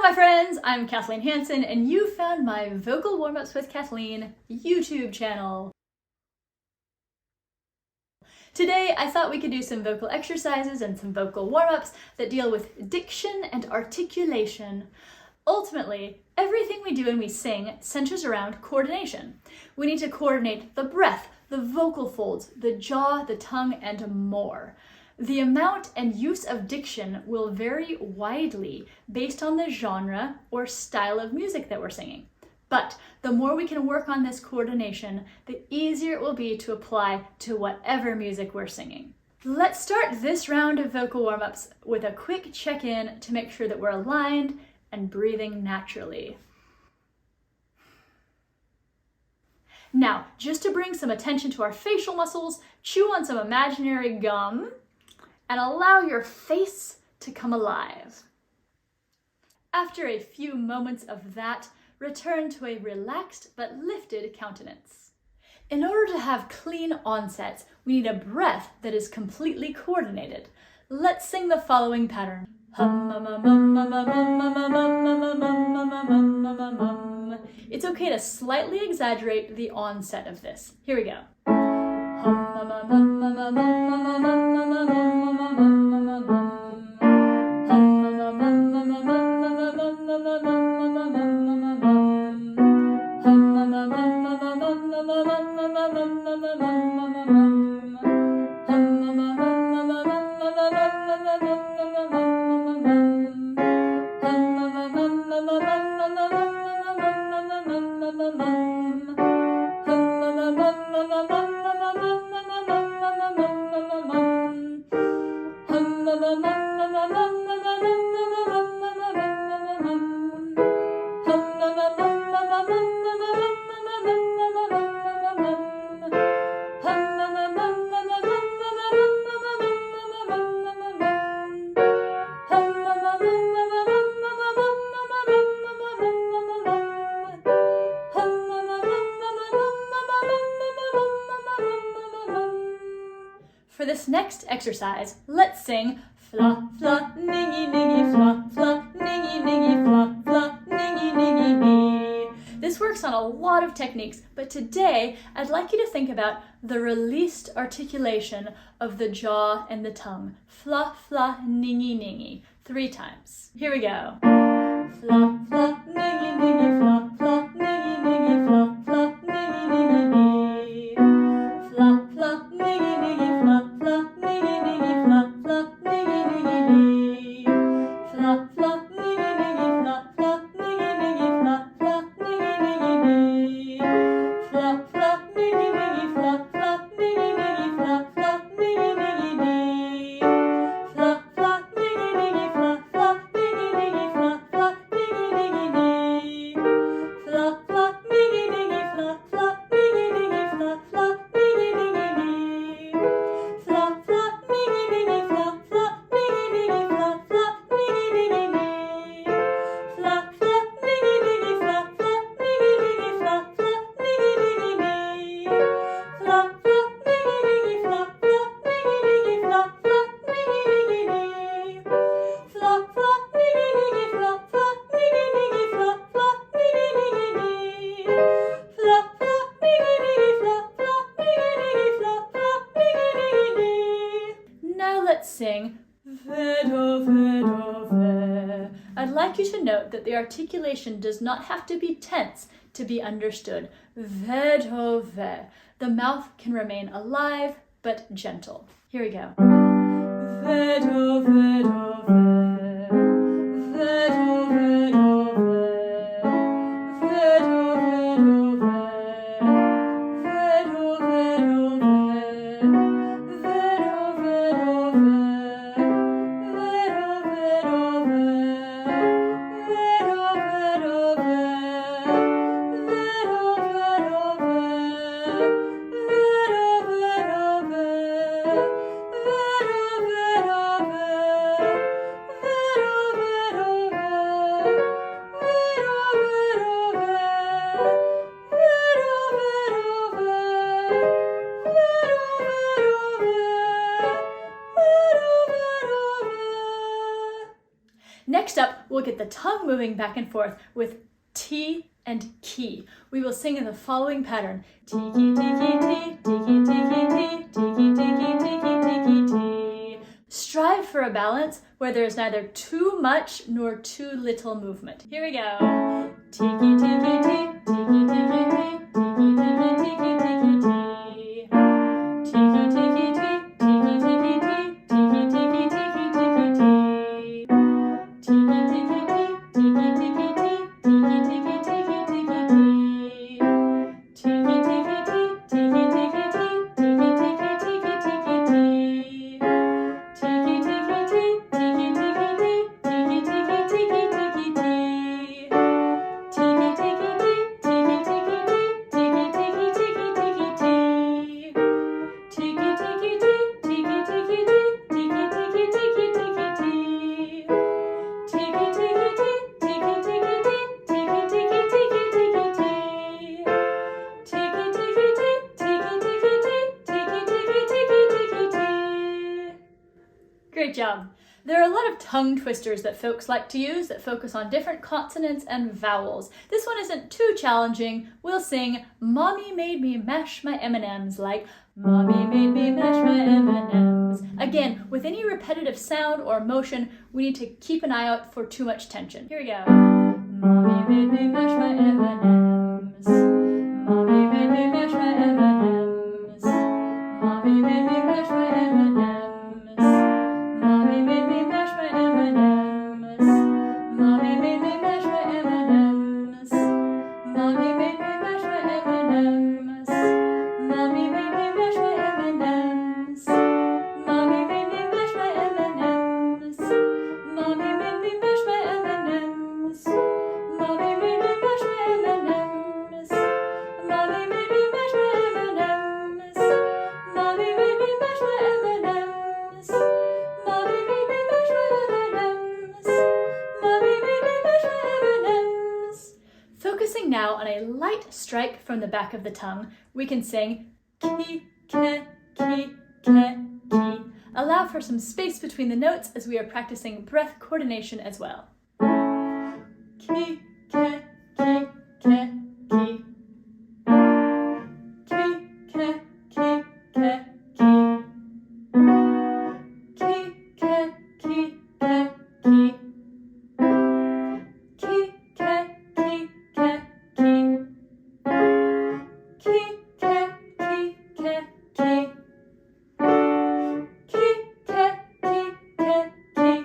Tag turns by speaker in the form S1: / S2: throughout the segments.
S1: my friends, I'm Kathleen Hansen, and you found my Vocal Warm-Ups with Kathleen YouTube channel. Today, I thought we could do some vocal exercises and some vocal warm-ups that deal with diction and articulation. Ultimately, everything we do when we sing centers around coordination. We need to coordinate the breath, the vocal folds, the jaw, the tongue, and more. The amount and use of diction will vary widely based on the genre or style of music that we're singing. But the more we can work on this coordination, the easier it will be to apply to whatever music we're singing. Let's start this round of vocal warm-ups with a quick check-in to make sure that we're aligned and breathing naturally. Now, just to bring some attention to our facial muscles, chew on some imaginary gum and allow your face to come alive. After a few moments of that, return to a relaxed but lifted countenance. In order to have clean onsets, we need a breath that is completely coordinated. Let's sing the following pattern. It's okay to slightly exaggerate the onset of this. Here we go. For this next exercise, let's sing Flah, flah, ningee, ningee, flah, flah, ningee, ningee, flah, flah, ningee, ningee, nee. This works on a lot of techniques, but today I'd like you to think about the released articulation of the jaw and the tongue. Flah, flah, ningee, ningee. 3 times. Here we go. Flah, flah, ningee, ningee, flah, flah, ningee, ningee, flah, flah, ningee, ningee, nee. Flah, flah, ningee, ningee, flah, flah, ningee, ningee, flah, flah, ningee, ningee, nee. Flah, flah, ningee, ningee, flah, flah, ningee, ningee, flah, flah, ningee, ningee, nee. Flah, flah, ningee, ningee, flah, flah, ningee, ningee, flah, flah, ningee, ningee, nee. Flah, flah, ningee, ningee, flah, flah, ningee, ningee, flah, flah, ningee, ningee, nee. Flah, flah, ningee, ningee, flah, flah, ningee, ningee, flah, flah, ningee, ningee, nee. Flah, flah, ningee, ningee, flah, flah, ningee, ningee, flah, flah, ningee, ningee, nee. Flah, flah, ningee, ningee, flah, flah, ningee, ningee, flah, flah, ningee, ningee, nee. Flah, flah, ningee, ningee, flah, flah, ningee, ningee, flah, flah, ningee, ningee, nee. Flah, flah, ningee, ningee, flah, flah, ningee, ningee, flah, flah, ningee, ningee, nee. Flah, flah, ningee, ningee, flah, flah, ningee, ningee, flah, flah, ningee, ningee, nee. Now let's sing Vedove. I'd like you to note that the articulation does not have to be tense to be understood. Vedove. The mouth can remain alive but gentle. Here we go. Vedove, vedove. Vedove, vedove. Vedove, vedove. Vedove, vedove. we'll get the tongue moving back and forth with T and key. We will sing in the following pattern. Tiki, tiki, ti, tiki, tiki, ti, tiki, tiki, tiki, tiki, ti. Strive for a balance where there is neither too much nor too little movement. Here we go. Tiki, tiki, ti, tiki, tiki, ti, tiki, tiki, tiki, tiki, ti. Tiki, tiki, ti, tiki, tiki, ti, tiki, tiki, tiki, tiki, ti. Tiki, tiki, ti, tiki, tiki, ti, tiki, tiki, tiki, tiki, ti. Tiki, tiki, ti, tiki, tiki, ti, tiki, tiki, tiki, tiki, ti. Tiki, tiki, ti, tiki, tiki, ti, tiki, tiki, tiki, tiki, ti. Tiki, tiki, ti, tiki, tiki, ti, tiki, tiki, tiki, tiki, ti. Tiki, tiki, ti, tiki, tiki, ti, tiki, tiki, tiki, tiki, ti. Tiki, tiki, ti, tiki, tiki, ti, tiki, tiki, tiki, tiki, ti. Tiki, tiki, ti, tiki, tiki, ti, tiki, tiki, tiki, tiki, ti. Great job. There are a lot of tongue twisters that folks like to use that focus on different consonants and vowels. This one isn't too challenging. We'll sing, Mommy made me mash my M&ms, like, Mommy made me mash my M&ms. Again, with any repetitive sound or motion, we need to keep an eye out for too much tension. Here we go. Mommy made me mash my M&ms. Mommy made me mash my M&ms. Mommy made me mash my M&ms. Mommy made me mash my M&ms. Mommy made me mash my M&ms. Mommy made me mash my M&ms. Mommy made me mash my M&ms. Mommy made me mash my M&ms. Mommy made me mash my M&ms. Mommy made me mash my M&ms. Mommy made me mash my M&ms. Mommy made me mash my M&ms. Mommy made me mash my M&ms. Mommy made me mash my M&ms. Focusing now on a light strike from the back of the tongue, we can sing ki, ke, ki, ke, ki. Allow for some space between the notes as we are practicing breath coordination as well. Ki, ke, ki, ke, ki. Ki, ke, ki, ke, ki. Ki, ke, ki, ke, ki. Ki, ke, ki, ke, ki. Ki, ke, ki, ke, ki. Ki, ke, ki, ke, ki. Ki, ke, ki, ke, ki.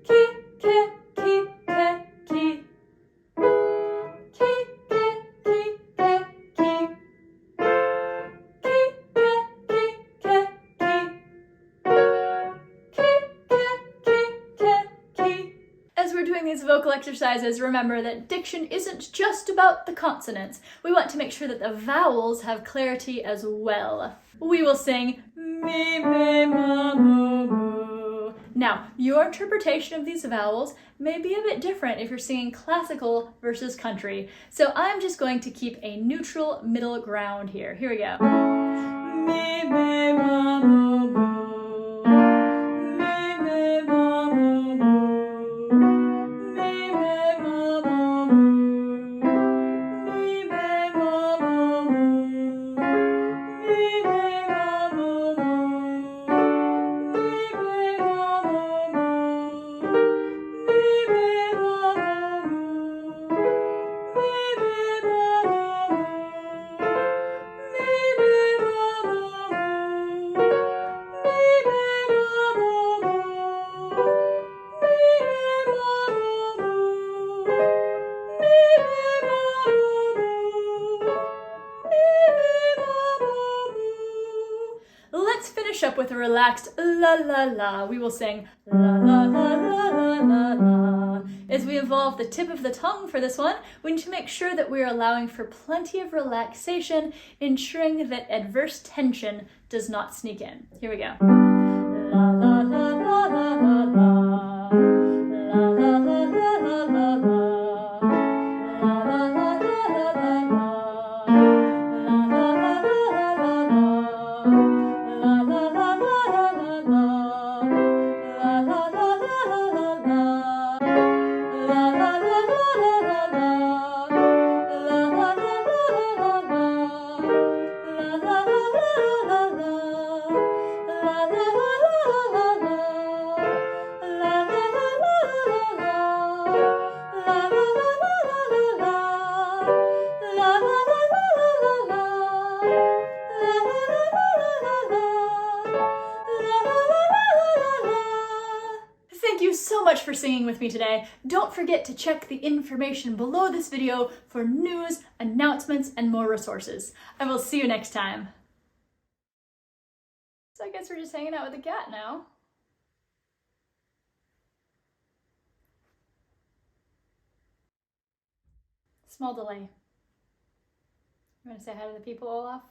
S1: Ki, ke, ki, ke, ki. Ki, ke, ki, ke, ki. Ki, ke, ki, ke, ki. As we're doing these vocal exercises, remember that diction isn't just about the consonants. We want to make sure that the vowels have clarity as well. We will sing me, me, ma, mo, moo. Now, your interpretation of these vowels may be a bit different if you're singing classical versus country, so I'm just going to keep a neutral middle ground here. Here we go. Me, me, ma, mo, moo. Me, me, ma, mo, moo. Me, me, ma, mo, moo. Me, me, ma, mo, moo. Me, me, ma, mo, moo. Me, me, ma, mo, moo. Me, me, ma, mo, moo. Me, me, ma, mo, moo. Me, me, ma, mo, moo. Me, me, ma, mo, moo. Me, me, ma, mo, moo. Me, me, ma, mo, moo. Me, me, ma, mo, moo. Let's finish up with a relaxed la la la. We will sing la la la la la la la. As we involve the tip of the tongue for this one, we need to make sure that we're allowing for plenty of relaxation, ensuring that adverse tension does not sneak in. Here we go. La la la la la la la. La la la la la la la. La la la la la la la. La la la la la la la. La la la la la la la. La la la la la la la. so much for singing with me today. Don't forget to check the information below this video for news, announcements, and more resources. I will see you next time. So I guess we're just hanging out with the cat now. Small delay. You want to say hi to the people, Olaf?